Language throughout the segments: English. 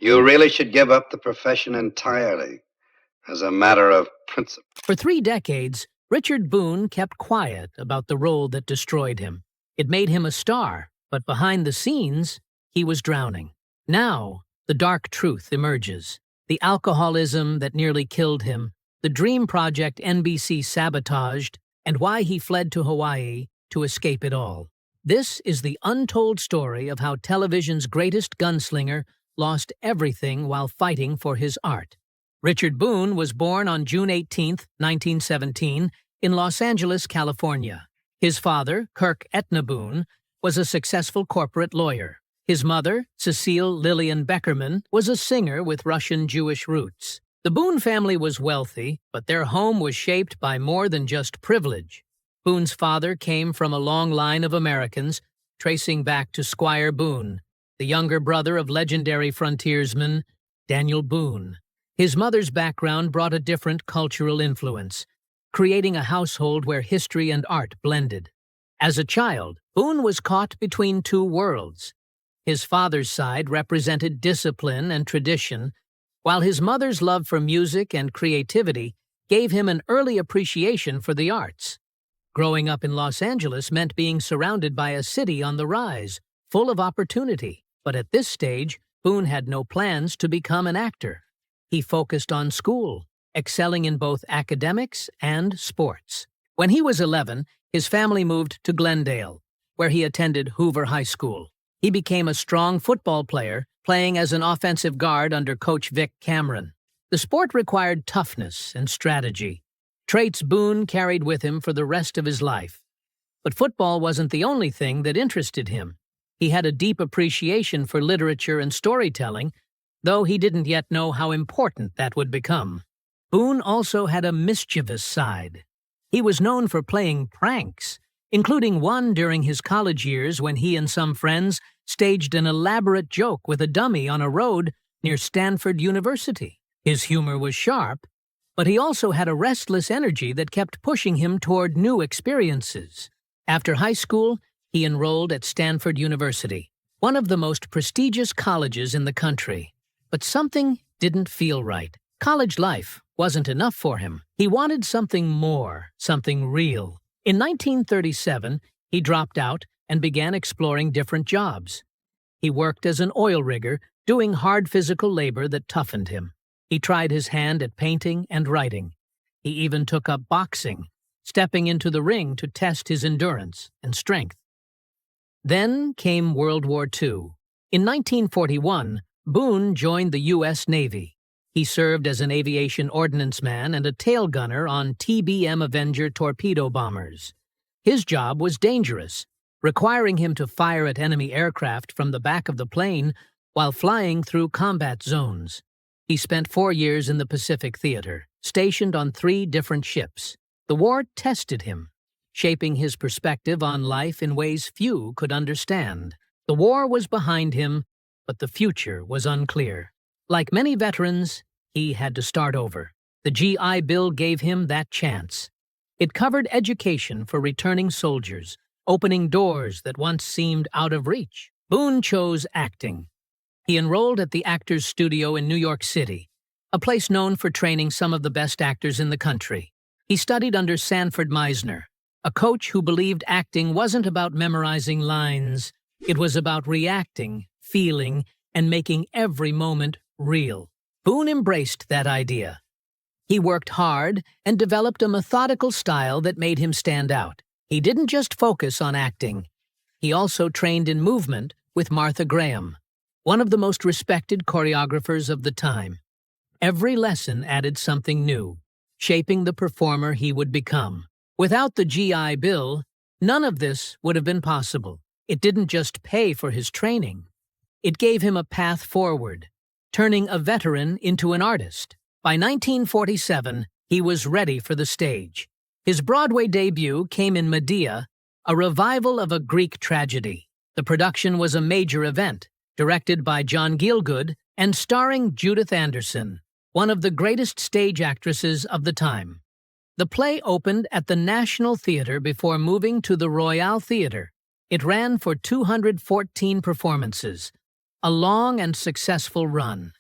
You really should give up the profession entirely, as a matter of principle. For 3 decades, Richard Boone kept quiet about the role that destroyed him. It made him a star, but behind the scenes, he was drowning. Now, the dark truth emerges. The alcoholism that nearly killed him, the dream project NBC sabotaged, and why he fled to Hawaii to escape it all. This is the untold story of how television's greatest gunslinger lost everything while fighting for his art. Richard Boone was born on June 18, 1917, in Los Angeles, California. His father, Kirk Etna Boone, was a successful corporate lawyer. His mother, Cecile Lillian Beckerman, was a singer with Russian Jewish roots. The Boone family was wealthy, but their home was shaped by more than just privilege. Boone's father came from a long line of Americans, tracing back to Squire Boone, the younger brother of legendary frontiersman Daniel Boone. His mother's background brought a different cultural influence, creating a household where history and art blended. As a child, Boone was caught between 2 worlds. His father's side represented discipline and tradition, while his mother's love for music and creativity gave him an early appreciation for the arts. Growing up in Los Angeles meant being surrounded by a city on the rise, full of opportunity. But at this stage, Boone had no plans to become an actor. He focused on school, excelling in both academics and sports. When he was 11, his family moved to Glendale, where he attended Hoover High School. He became a strong football player, playing as an offensive guard under Coach Vic Cameron. The sport required toughness and strategy, traits Boone carried with him for the rest of his life. But football wasn't the only thing that interested him. He had a deep appreciation for literature and storytelling, though he didn't yet know how important that would become. Boone also had a mischievous side. He was known for playing pranks, including one during his college years when he and some friends staged an elaborate joke with a dummy on a road near Stanford University. His humor was sharp, but he also had a restless energy that kept pushing him toward new experiences. After high school, he enrolled at Stanford University, one of the most prestigious colleges in the country. But something didn't feel right. College life wasn't enough for him. He wanted something more, something real. In 1937, he dropped out and began exploring different jobs. He worked as an oil rigger, doing hard physical labor that toughened him. He tried his hand at painting and writing. He even took up boxing, stepping into the ring to test his endurance and strength. Then came World War II. In 1941, Boone joined the U.S. Navy. He served as an aviation ordnance man and a tail gunner on TBM Avenger torpedo bombers. His job was dangerous, requiring him to fire at enemy aircraft from the back of the plane while flying through combat zones. He spent 4 years in the Pacific Theater, stationed on 3 different ships. The war tested him, shaping his perspective on life in ways few could understand. The war was behind him, but the future was unclear. Like many veterans, he had to start over. The GI Bill gave him that chance. It covered education for returning soldiers, opening doors that once seemed out of reach. Boone chose acting. He enrolled at the Actors Studio in New York City, a place known for training some of the best actors in the country. He studied under Sanford Meisner, a coach who believed acting wasn't about memorizing lines. It was about reacting, feeling, and making every moment real. Boone embraced that idea. He worked hard and developed a methodical style that made him stand out. He didn't just focus on acting. He also trained in movement with Martha Graham, one of the most respected choreographers of the time. Every lesson added something new, shaping the performer he would become. Without the GI Bill, none of this would have been possible. It didn't just pay for his training. It gave him a path forward, turning a veteran into an artist. By 1947, he was ready for the stage. His Broadway debut came in Medea, a revival of a Greek tragedy. The production was a major event, directed by John Gielgud and starring Judith Anderson, one of the greatest stage actresses of the time. The play opened at the National Theatre before moving to the Royal Theatre. It ran for 214 performances, a long and successful run.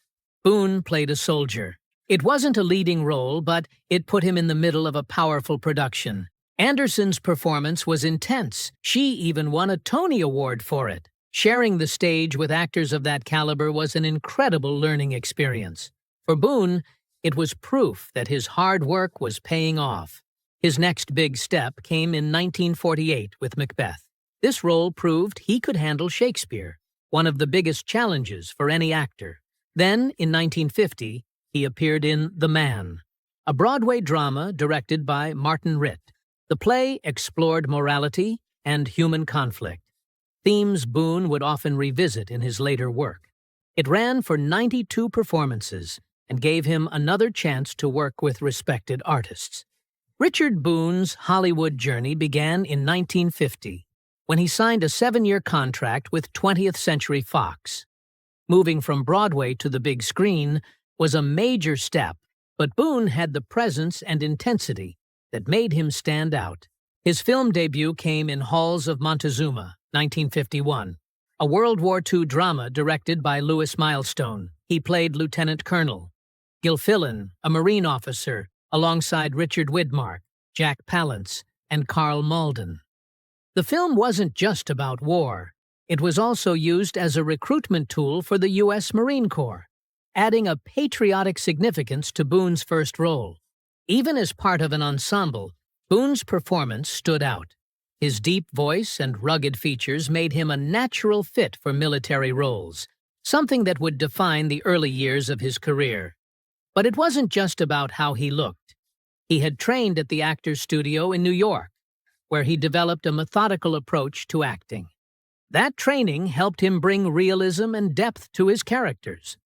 Boone played a soldier. It wasn't a leading role, but it put him in the middle of a powerful production. Anderson's performance was intense. She even won a Tony Award for it. Sharing the stage with actors of that caliber was an incredible learning experience. For Boone, it was proof that his hard work was paying off. His next big step came in 1948 with Macbeth. This role proved he could handle Shakespeare, one of the biggest challenges for any actor. Then, in 1950, he appeared in The Man, a Broadway drama directed by Martin Ritt. The play explored morality and human conflict, themes Boone would often revisit in his later work. It ran for 92 performances and gave him another chance to work with respected artists. Richard Boone's Hollywood journey began in 1950, when he signed a 7-year contract with 20th Century Fox. Moving from Broadway to the big screen was a major step, but Boone had the presence and intensity that made him stand out. His film debut came in Halls of Montezuma, 1951, a World War II drama directed by Louis Milestone. He played Lieutenant Colonel Gilfillan, a Marine officer, alongside Richard Widmark, Jack Palance, and Carl Malden. The film wasn't just about war. It was also used as a recruitment tool for the U.S. Marine Corps, adding a patriotic significance to Boone's first role. Even as part of an ensemble, Boone's performance stood out. His deep voice and rugged features made him a natural fit for military roles, something that would define the early years of his career. But it wasn't just about how he looked. He had trained at the Actors Studio in New York, where he developed a methodical approach to acting. That training helped him bring realism and depth to his characters.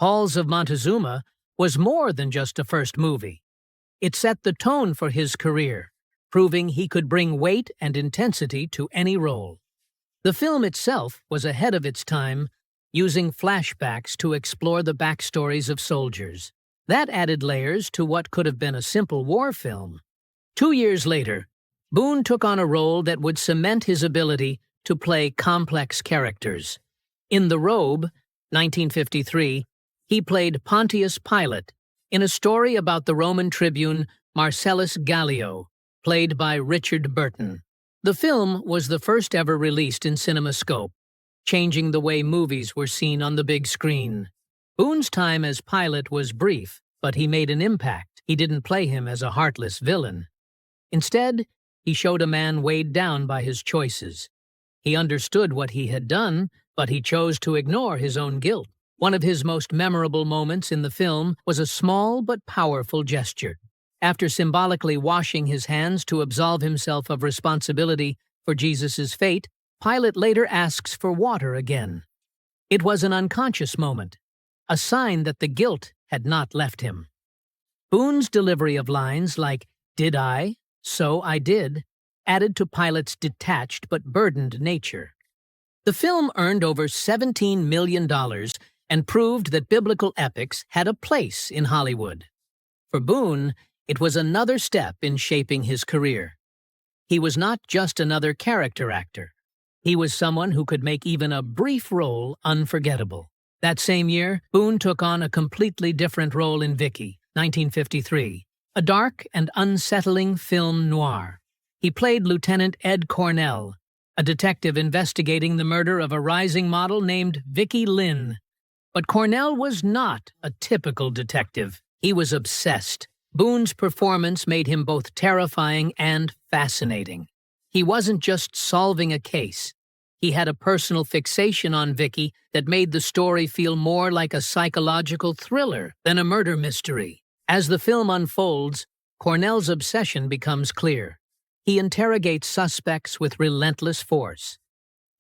Halls of Montezuma was more than just a first movie. It set the tone for his career, proving he could bring weight and intensity to any role. The film itself was ahead of its time, using flashbacks to explore the backstories of soldiers. That added layers to what could have been a simple war film. 2 years later, Boone took on a role that would cement his ability to play complex characters. In The Robe, 1953, he played Pontius Pilate in a story about the Roman tribune Marcellus Gallio, played by Richard Burton. The film was the first ever released in CinemaScope, changing the way movies were seen on the big screen. Boone's time as Pilate was brief, but he made an impact. He didn't play him as a heartless villain. Instead, he showed a man weighed down by his choices. He understood what he had done, but he chose to ignore his own guilt. One of his most memorable moments in the film was a small but powerful gesture. After symbolically washing his hands to absolve himself of responsibility for Jesus' fate, Pilate later asks for water again. It was an unconscious moment, a sign that the guilt had not left him. Boone's delivery of lines like, "Did I? So I did," added to Pilate's detached but burdened nature. The film earned over $17 million and proved that biblical epics had a place in Hollywood. For Boone, it was another step in shaping his career. He was not just another character actor. He was someone who could make even a brief role unforgettable. That same year, Boone took on a completely different role in Vicky, 1953, a dark and unsettling film noir. He played Lieutenant Ed Cornell, a detective investigating the murder of a rising model named Vicky Lynn. But Cornell was not a typical detective. He was obsessed. Boone's performance made him both terrifying and fascinating. He wasn't just solving a case. He had a personal fixation on Vicky that made the story feel more like a psychological thriller than a murder mystery. As the film unfolds, Cornell's obsession becomes clear. He interrogates suspects with relentless force.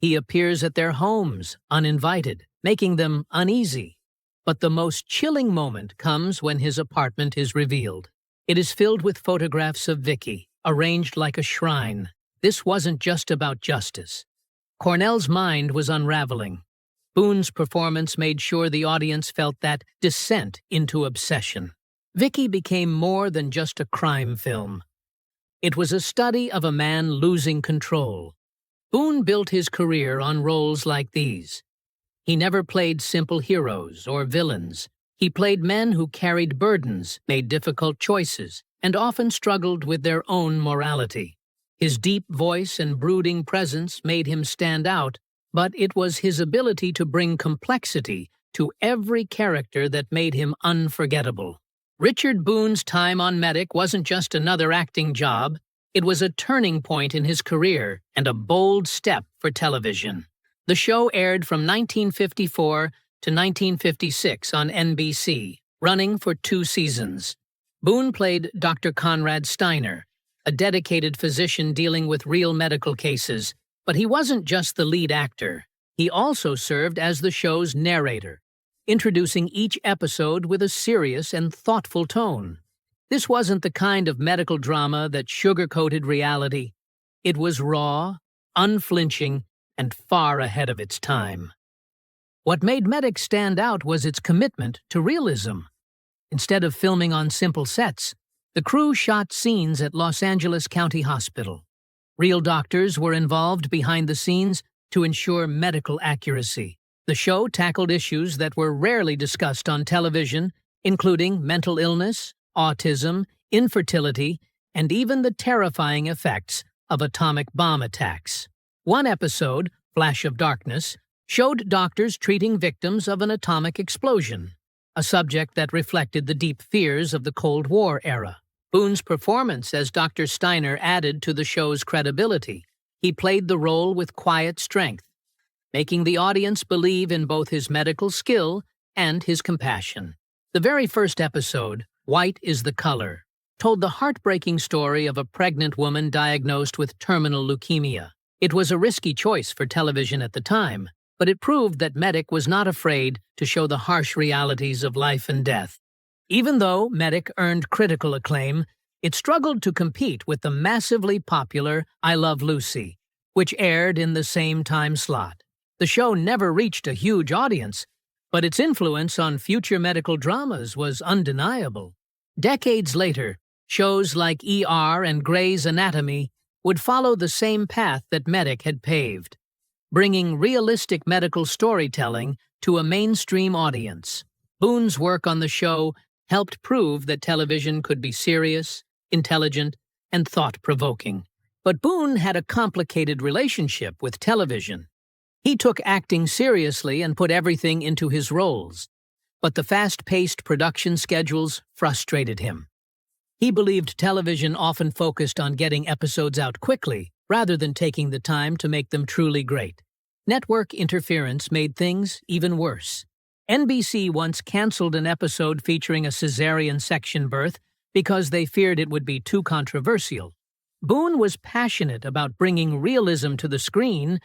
He appears at their homes, uninvited, making them uneasy. But the most chilling moment comes when his apartment is revealed. It is filled with photographs of Vicky, arranged like a shrine. This wasn't just about justice. Cornell's mind was unraveling. Boone's performance made sure the audience felt that descent into obsession. Vicky became more than just a crime film. It was a study of a man losing control. Boone built his career on roles like these. He never played simple heroes or villains. He played men who carried burdens, made difficult choices, and often struggled with their own morality. His deep voice and brooding presence made him stand out, but it was his ability to bring complexity to every character that made him unforgettable. Richard Boone's time on Medic wasn't just another acting job, it was a turning point in his career and a bold step for television. The show aired from 1954 to 1956 on NBC, running for 2 seasons. Boone played Dr. Conrad Steiner, a dedicated physician dealing with real medical cases, but he wasn't just the lead actor. He also served as the show's narrator, introducing each episode with a serious and thoughtful tone. This wasn't the kind of medical drama that sugar-coated reality. It was raw, unflinching, and far ahead of its time. What made Medic stand out was its commitment to realism. Instead of filming on simple sets, the crew shot scenes at Los Angeles County Hospital. Real doctors were involved behind the scenes to ensure medical accuracy. The show tackled issues that were rarely discussed on television, including mental illness, autism, infertility, and even the terrifying effects of atomic bomb attacks. One episode, Flash of Darkness, showed doctors treating victims of an atomic explosion, a subject that reflected the deep fears of the Cold War era. Boone's performance as Dr. Steiner added to the show's credibility. He played the role with quiet strength, making the audience believe in both his medical skill and his compassion. The very first episode, White is the Color, told the heartbreaking story of a pregnant woman diagnosed with terminal leukemia. It was a risky choice for television at the time, but it proved that Medic was not afraid to show the harsh realities of life and death. Even though Medic earned critical acclaim, it struggled to compete with the massively popular I Love Lucy, which aired in the same time slot. The show never reached a huge audience, but its influence on future medical dramas was undeniable. Decades later, shows like ER and Grey's Anatomy would follow the same path that Medic had paved, bringing realistic medical storytelling to a mainstream audience. Boone's work on the show helped prove that television could be serious, intelligent, and thought-provoking. But Boone had a complicated relationship with television. He took acting seriously and put everything into his roles, but the fast-paced production schedules frustrated him. He believed television often focused on getting episodes out quickly, rather than taking the time to make them truly great. Network interference made things even worse. NBC once canceled an episode featuring a cesarean section birth because they feared it would be too controversial. Boone was passionate about bringing realism to the screen,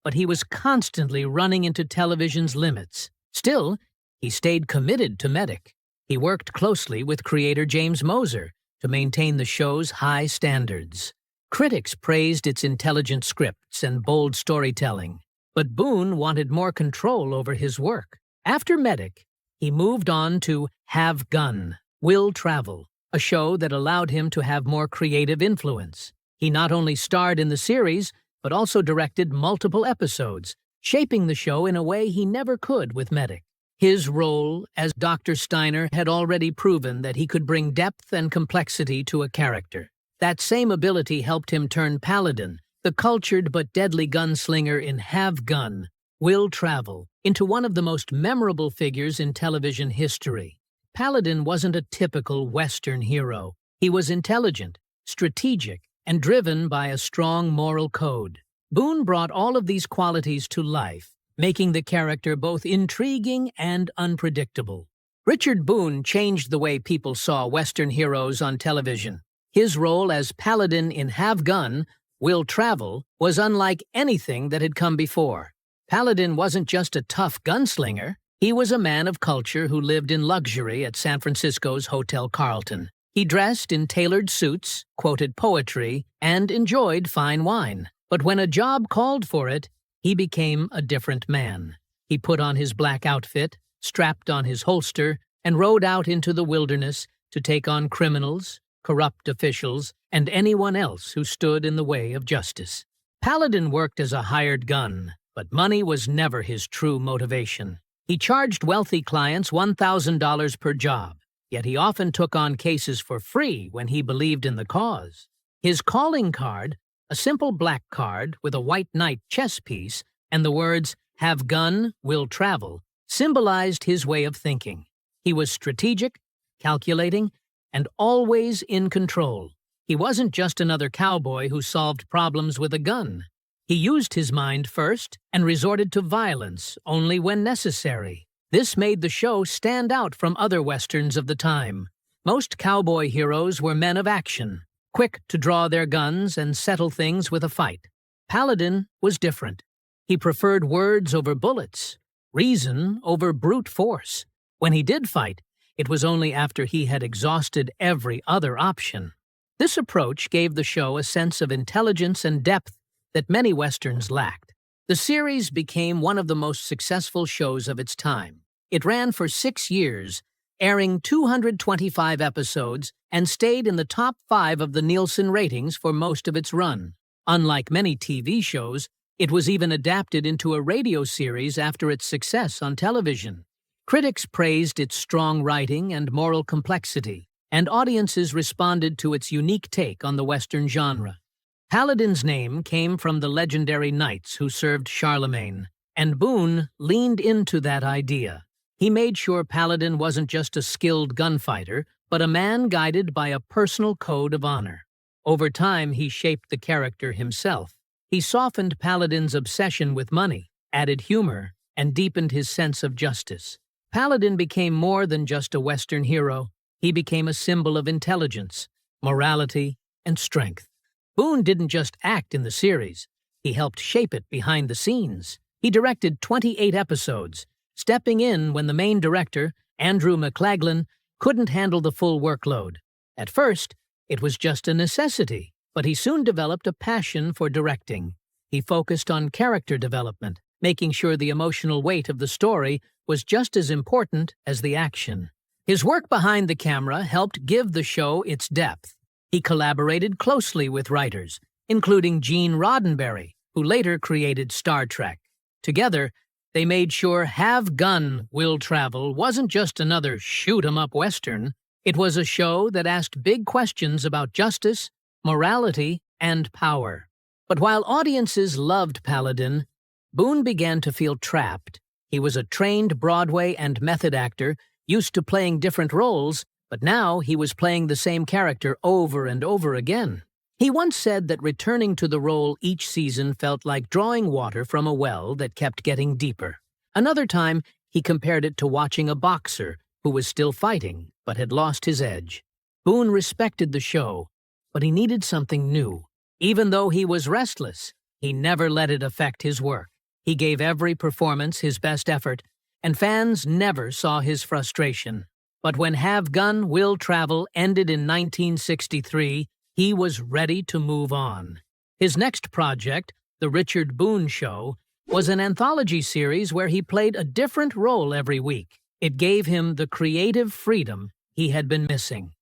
but he was constantly running into television's limits. Still, he stayed committed to Medic. He worked closely with creator James Moser to maintain the show's high standards. Critics praised its intelligent scripts and bold storytelling, but Boone wanted more control over his work. After Medic, he moved on to Have Gun, Will Travel, a show that allowed him to have more creative influence. He not only starred in the series, but also directed multiple episodes, shaping the show in a way he never could with Medic. His role as Dr. Steiner had already proven that he could bring depth and complexity to a character. That same ability helped him turn Paladin, the cultured but deadly gunslinger in Have Gun, Will Travel, into one of the most memorable figures in television history. Paladin wasn't a typical Western hero. He was intelligent, strategic, and driven by a strong moral code. Boone brought all of these qualities to life, making the character both intriguing and unpredictable. Richard Boone changed the way people saw Western heroes on television. His role as Paladin in Have Gun, Will Travel was unlike anything that had come before. Paladin wasn't just a tough gunslinger. He was a man of culture who lived in luxury at San Francisco's Hotel Carlton. He dressed in tailored suits, quoted poetry, and enjoyed fine wine. But when a job called for it, he became a different man. He put on his black outfit, strapped on his holster, and rode out into the wilderness to take on criminals, corrupt officials, and anyone else who stood in the way of justice. Paladin worked as a hired gun, but money was never his true motivation. He charged wealthy clients $1,000 per job, yet he often took on cases for free when he believed in the cause. His calling card, a simple black card with a white knight chess piece and the words, "Have gun, will travel," symbolized his way of thinking. He was strategic, calculating, and always in control. He wasn't just another cowboy who solved problems with a gun. He used his mind first and resorted to violence only when necessary. This made the show stand out from other westerns of the time. Most cowboy heroes were men of action, quick to draw their guns and settle things with a fight. Paladin was different. He preferred words over bullets, reason over brute force. When he did fight, it was only after he had exhausted every other option. This approach gave the show a sense of intelligence and depth that many westerns lacked. The series became one of the most successful shows of its time. It ran for 6 years, airing 225 episodes, and stayed in the top 5 of the Nielsen ratings for most of its run. Unlike many TV shows, it was even adapted into a radio series after its success on television. Critics praised its strong writing and moral complexity, and audiences responded to its unique take on the Western genre. Paladin's name came from the legendary knights who served Charlemagne, and Boone leaned into that idea. He made sure Paladin wasn't just a skilled gunfighter, but a man guided by a personal code of honor. Over time, he shaped the character himself. He softened Paladin's obsession with money, added humor, and deepened his sense of justice. Paladin became more than just a Western hero. He became a symbol of intelligence, morality, and strength. Boone didn't just act in the series. He helped shape it behind the scenes. He directed 28 episodes, stepping in when the main director, Andrew McLaglen, couldn't handle the full workload. At first, it was just a necessity, but he soon developed a passion for directing. He focused on character development, making sure the emotional weight of the story was just as important as the action. His work behind the camera helped give the show its depth. He collaborated closely with writers, including Gene Roddenberry, who later created Star Trek. Together, they made sure Have Gun, Will Travel wasn't just another shoot-'em-up Western. It was a show that asked big questions about justice, morality, and power. But while audiences loved Paladin, Boone began to feel trapped. He was a trained Broadway and method actor, used to playing different roles, but now he was playing the same character over and over again. He once said that returning to the role each season felt like drawing water from a well that kept getting deeper. Another time, he compared it to watching a boxer who was still fighting but had lost his edge. Boone respected the show, but he needed something new. Even though he was restless, he never let it affect his work. He gave every performance his best effort, and fans never saw his frustration. But when Have Gun, Will Travel ended in 1963, he was ready to move on. His next project, The Richard Boone Show, was an anthology series where he played a different role every week. It gave him the creative freedom he had been missing.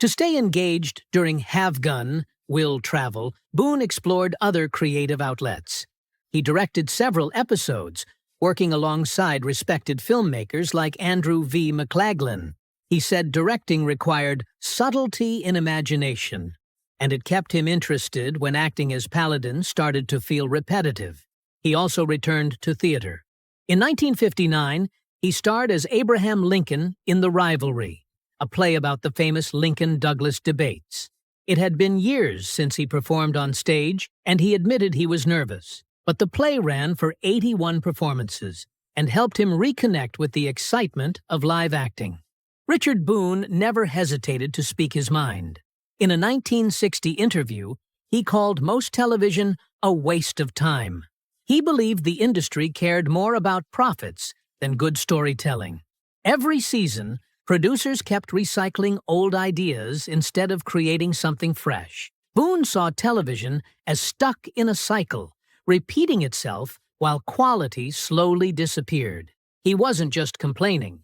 To stay engaged during Have Gun, Will Travel, Boone explored other creative outlets. He directed several episodes, working alongside respected filmmakers like Andrew V. McLaglen. He said directing required subtlety in imagination, and it kept him interested when acting as Paladin started to feel repetitive. He also returned to theater. In 1959, he starred as Abraham Lincoln in The Rivalry, a play about the famous Lincoln-Douglas debates. It had been years since he performed on stage, and he admitted he was nervous. But the play ran for 81 performances and helped him reconnect with the excitement of live acting. Richard Boone never hesitated to speak his mind. In a 1960 interview, he called most television a waste of time. He believed the industry cared more about profits than good storytelling. Every season, producers kept recycling old ideas instead of creating something fresh. Boone saw television as stuck in a cycle, repeating itself while quality slowly disappeared. He wasn't just complaining.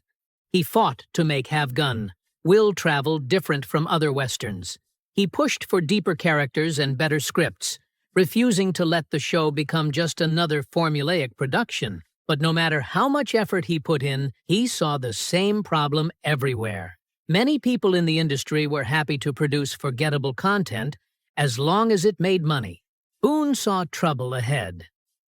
He fought to make Have Gun, Will Travel different from other westerns. He pushed for deeper characters and better scripts, refusing to let the show become just another formulaic production. But no matter how much effort he put in, he saw the same problem everywhere. Many people in the industry were happy to produce forgettable content as long as it made money. Boone saw trouble ahead.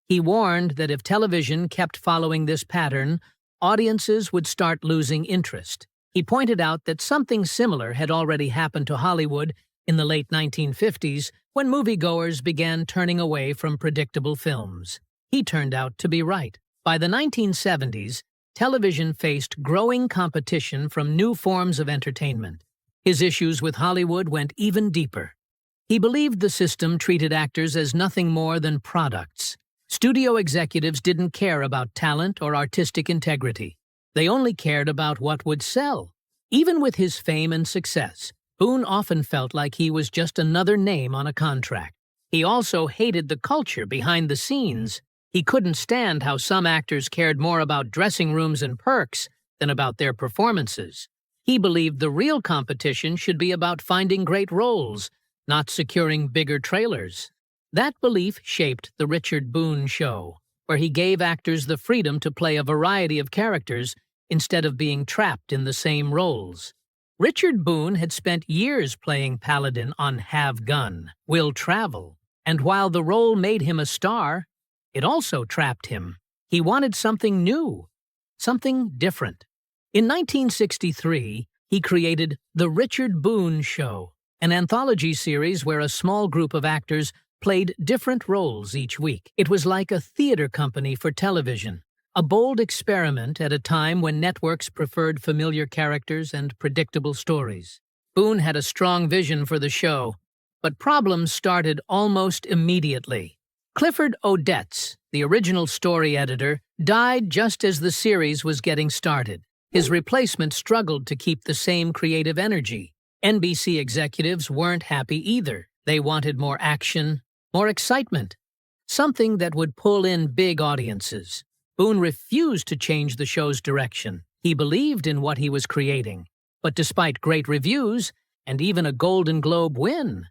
He warned that if television kept following this pattern, audiences would start losing interest. He pointed out that something similar had already happened to Hollywood in the late 1950s when moviegoers began turning away from predictable films. He turned out to be right. By the 1970s, television faced growing competition from new forms of entertainment. His issues with Hollywood went even deeper. He believed the system treated actors as nothing more than products. Studio executives didn't care about talent or artistic integrity. They only cared about what would sell. Even with his fame and success, Boone often felt like he was just another name on a contract. He also hated the culture behind the scenes. He couldn't stand how some actors cared more about dressing rooms and perks than about their performances. He believed the real competition should be about finding great roles, not securing bigger trailers. That belief shaped The Richard Boone Show, where he gave actors the freedom to play a variety of characters instead of being trapped in the same roles. Richard Boone had spent years playing Paladin on Have Gun, Will Travel, and while the role made him a star, it also trapped him. He wanted something new, something different. In 1963, he created The Richard Boone Show, an anthology series where a small group of actors played different roles each week. It was like a theater company for television, a bold experiment at a time when networks preferred familiar characters and predictable stories. Boone had a strong vision for the show, but problems started almost immediately. Clifford Odets, the original story editor, died just as the series was getting started. His replacement struggled to keep the same creative energy. NBC executives weren't happy either. They wanted more action, more excitement, something that would pull in big audiences. Boone refused to change the show's direction. He believed in what he was creating. But despite great reviews and even a Golden Globe win,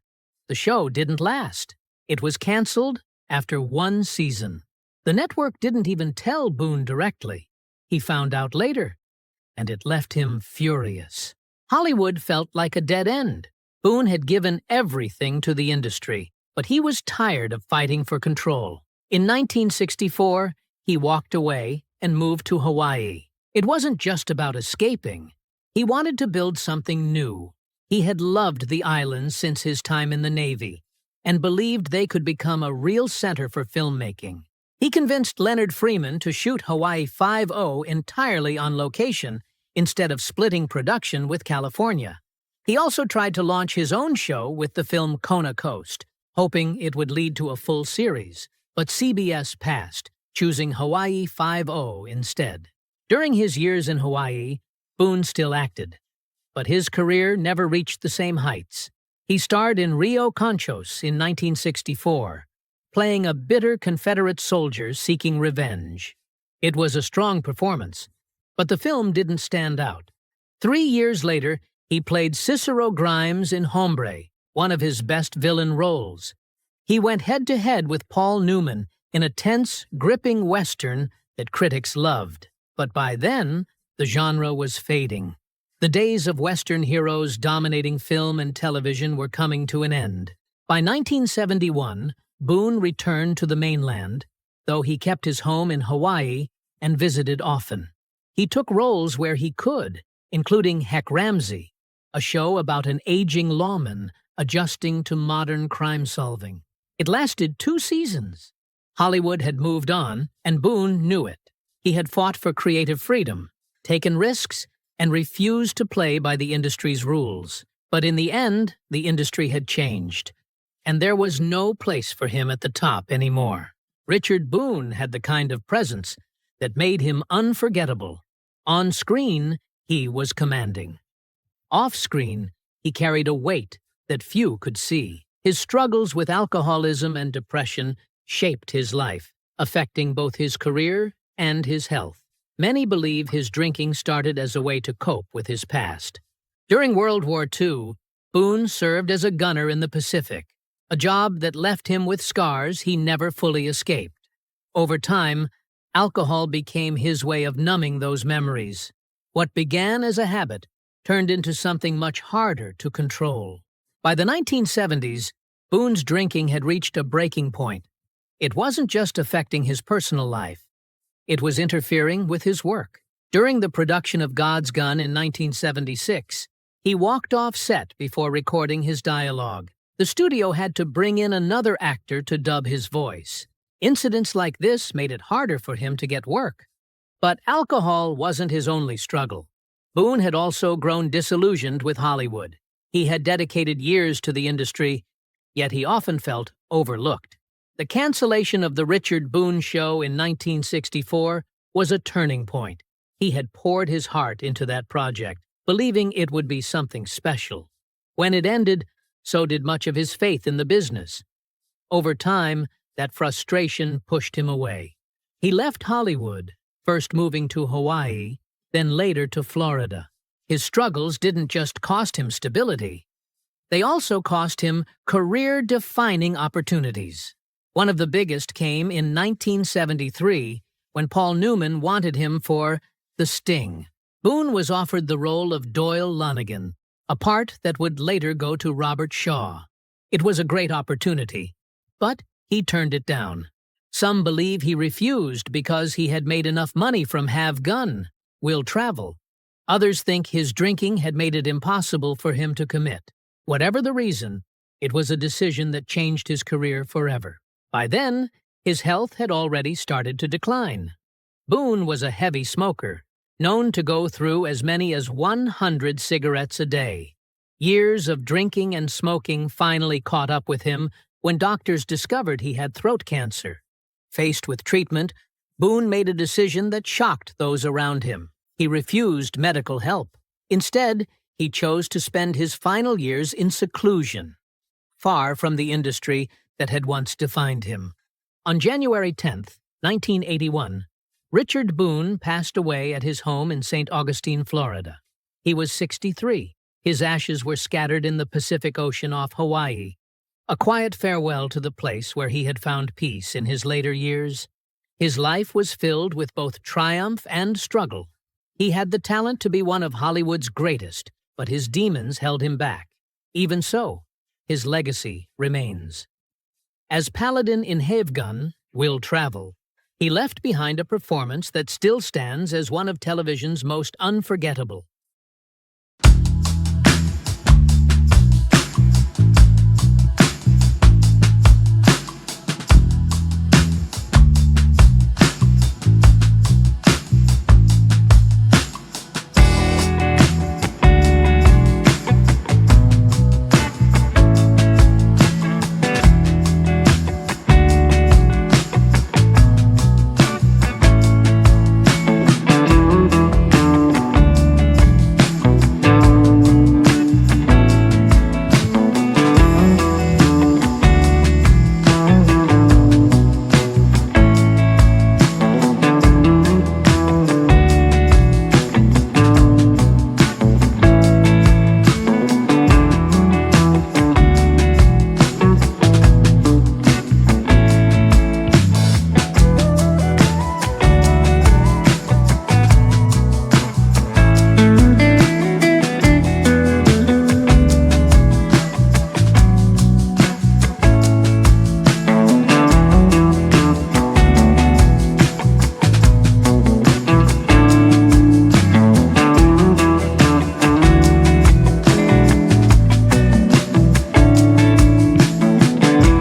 the show didn't last. It was canceled after one season. The network didn't even tell Boone directly. He found out later, and it left him furious. Hollywood felt like a dead end. Boone had given everything to the industry, but he was tired of fighting for control. In 1964, he walked away and moved to Hawaii. It wasn't just about escaping. He wanted to build something new. He had loved the islands since his time in the Navy and believed they could become a real center for filmmaking. He convinced Leonard Freeman to shoot Hawaii 5-0 entirely on location instead of splitting production with California. He also tried to launch his own show with the film Kona Coast, hoping it would lead to a full series, but CBS passed, choosing Hawaii 5-0 instead. During his years in Hawaii, Boone still acted, but his career never reached the same heights. He starred in Rio Conchos in 1964, playing a bitter Confederate soldier seeking revenge. It was a strong performance, but the film didn't stand out. 3 years later, he played Cicero Grimes in Hombre, one of his best villain roles. He went head-to-head with Paul Newman in a tense, gripping Western that critics loved. But by then, the genre was fading. The days of Western heroes dominating film and television were coming to an end. By 1971, Boone returned to the mainland, though he kept his home in Hawaii and visited often. He took roles where he could, including Heck Ramsey, a show about an aging lawman adjusting to modern crime-solving. It lasted 2 seasons. Hollywood had moved on, and Boone knew it. He had fought for creative freedom, taken risks, and refused to play by the industry's rules. But in the end, the industry had changed, and there was no place for him at the top anymore. Richard Boone had the kind of presence that made him unforgettable. On screen, he was commanding. Off-screen, he carried a weight that few could see. His struggles with alcoholism and depression shaped his life, affecting both his career and his health. Many believe his drinking started as a way to cope with his past. During World War II, Boone served as a gunner in the Pacific, a job that left him with scars he never fully escaped. Over time, Alcohol became his way of numbing those memories. What began as a habit turned into something much harder to control. By the 1970s, Boone's drinking had reached a breaking point. It wasn't just affecting his personal life. It was interfering with his work. During the production of God's Gun in 1976, he walked off set before recording his dialogue. The studio had to bring in another actor to dub his voice. Incidents like this made it harder for him to get work. But alcohol wasn't his only struggle. Boone had also grown disillusioned with Hollywood. He had dedicated years to the industry, yet he often felt overlooked. The cancellation of the Richard Boone Show in 1964 was a turning point. He had poured his heart into that project, believing it would be something special. When it ended, so did much of his faith in the business. Over time, that frustration pushed him away. He left Hollywood, first moving to Hawaii, then later to Florida. His struggles didn't just cost him stability. They also cost him career-defining opportunities. One of the biggest came in 1973 when Paul Newman wanted him for The Sting. Boone was offered the role of Doyle Lonigan, a part that would later go to Robert Shaw. It was a great opportunity, but he turned it down. Some believe he refused because he had made enough money from Have Gun, Will Travel. Others think his drinking had made it impossible for him to commit. Whatever the reason, it was a decision that changed his career forever. By then, his health had already started to decline. Boone was a heavy smoker, known to go through as many as 100 cigarettes a day. Years of drinking and smoking finally caught up with him when doctors discovered he had throat cancer. Faced with treatment, Boone made a decision that shocked those around him. He refused medical help. Instead, he chose to spend his final years in seclusion, far from the industry that had once defined him. On January 10, 1981, Richard Boone passed away at his home in St. Augustine, Florida. He was 63. His ashes were scattered in the Pacific Ocean off Hawaii. A quiet farewell to the place where he had found peace in his later years. His life was filled with both triumph and struggle. He had the talent to be one of Hollywood's greatest, but his demons held him back. Even so, his legacy remains. As Paladin in Have Gun, Will Travel, he left behind a performance that still stands as one of television's most unforgettable.